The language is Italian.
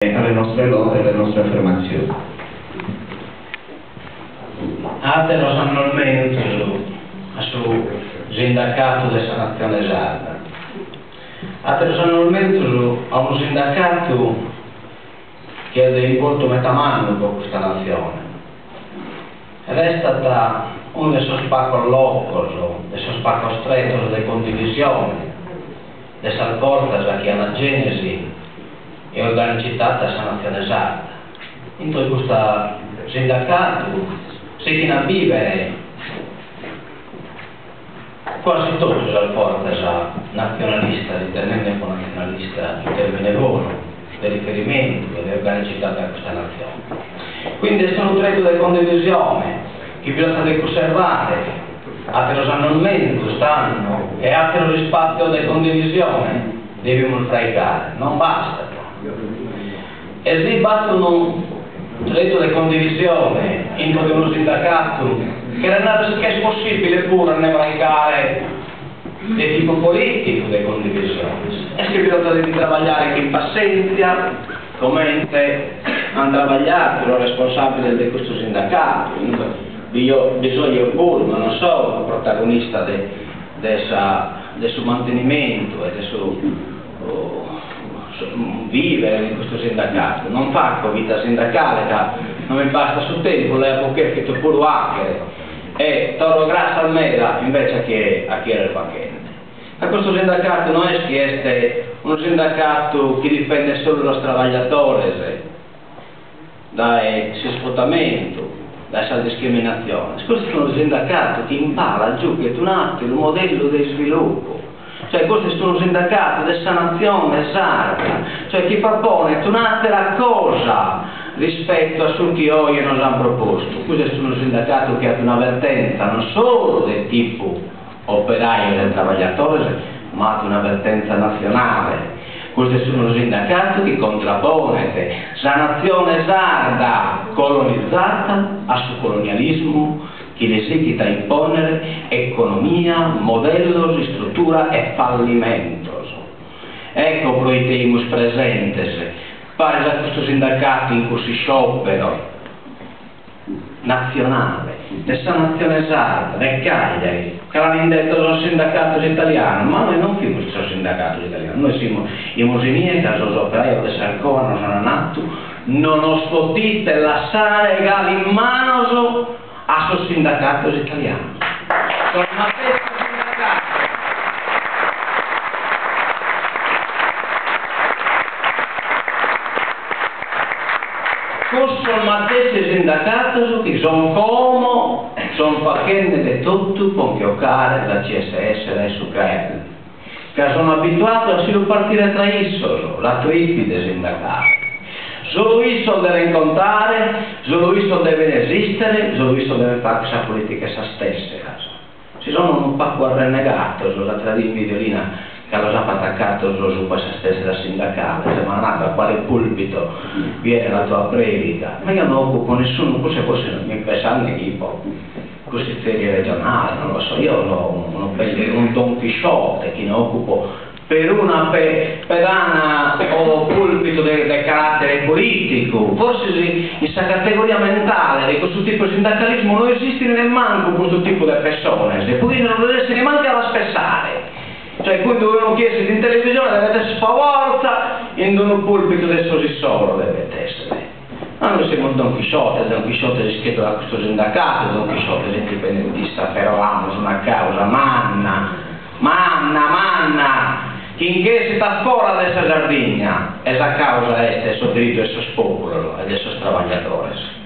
alle nostre lode e alle nostre affermazioni. Ateros annualmente su sindacato della nazione sarda. Ateros annualmente a un sindacato che è molto metamanno per questa nazione. Ed è stata uno dei suoi spacchi locos, dei suoi spacchi stretti di condivisione, delle salportas che hanno genesi e organizzata la nazione sarda. In questo sindacato si viene a vivere quasi tutte le forze nazionaliste, ritenendo nazionalista il termine buono, di riferimento e di organizzata questa nazione. Quindi è un tratto di condivisione che bisogna conservare attraverso annualmente stanno e attraverso spazio di condivisione dobbiamo freccare, non basta. E si battono un tratto di condivisione in uno sindacato che è possibile pure ne freccare di tipo politico di condivisione. E si bisogna di lavorare in pazienza, come hanno lavorato i responsabili di questo sindacato. Io bisogna pure, ma non sono protagonista del suo mantenimento e del suo vivere in questo sindacato. Non faccio vita sindacale, non mi basta sul tempo, le che tu pure hacker e toro grassa almeda invece a chi era il pacchetto. Ma questo sindacato non è che è un sindacato che difende solo i lavoratori dal sfruttamento, dalla discriminazione. Questo è un sindacato che impara giù che è un attimo il modello di sviluppo. Cioè questo è un sindacato della nazione sarda, cioè che propone un'altra cosa rispetto a ciò che oggi non hanno proposto. Questo è un sindacato che ha un'avvertenza non solo del tipo operaio del lavoratore, ma di un'avvertenza nazionale. Questo è uno sindacato che contrappone la nazione sarda colonizzata al suo colonialismo che le eseguita a imponere economia, modello, struttura e fallimento. Ecco proitimus presentes, pare da questo sindacato in cui si sciopero nazionale, della nazione sarda, del Cagliari, che hanno detto che sono sindacato italiano, ma noi non siamo questo sindacato italiano, noi siamo i musinieri, che sono operai di Sarcova, non sono nati, non ho spotito lasciare gali in mano a suo sindacato italiano. Sono una festa sindacale. Questo stesso sindacato che sono come, sono facendo di tutto per giocare la CSS e su CREL, che sono abituati a partire tra isso, la tripide sindacale. Solo isso deve incontrare, solo isso deve esistere, solo isso deve fare questa politica essa stessa. Si sono un po' renegato sulla tradizione videolina che lo ha attaccato su questa stessa sindacale, ma non a quale pulpito viene la tua predica. Ma io non occupo nessuno, forse mi pensano che queste ferie regionali, non lo so, io ho un Don Chisciotte che ne occupo per una pedana o pulpito del carattere politico. Forse in questa categoria mentale di questo tipo di sindacalismo non esiste nemmeno questo tipo di persone, e poi non deve essere neanche da spessare. Cioè, qui dovevano chiedersi in televisione, deve essere sfavorza, in un pulpito adesso si solo deve essere. Ma noi siamo un Don Chisciotte iscritto da questo sindacato, Don Chisciotte è indipendentista, però amo su una causa, manna, finché si sta fuori da questa Sardegna, e la causa è il suo diritto e il suo popolo, e il suo lavoratore.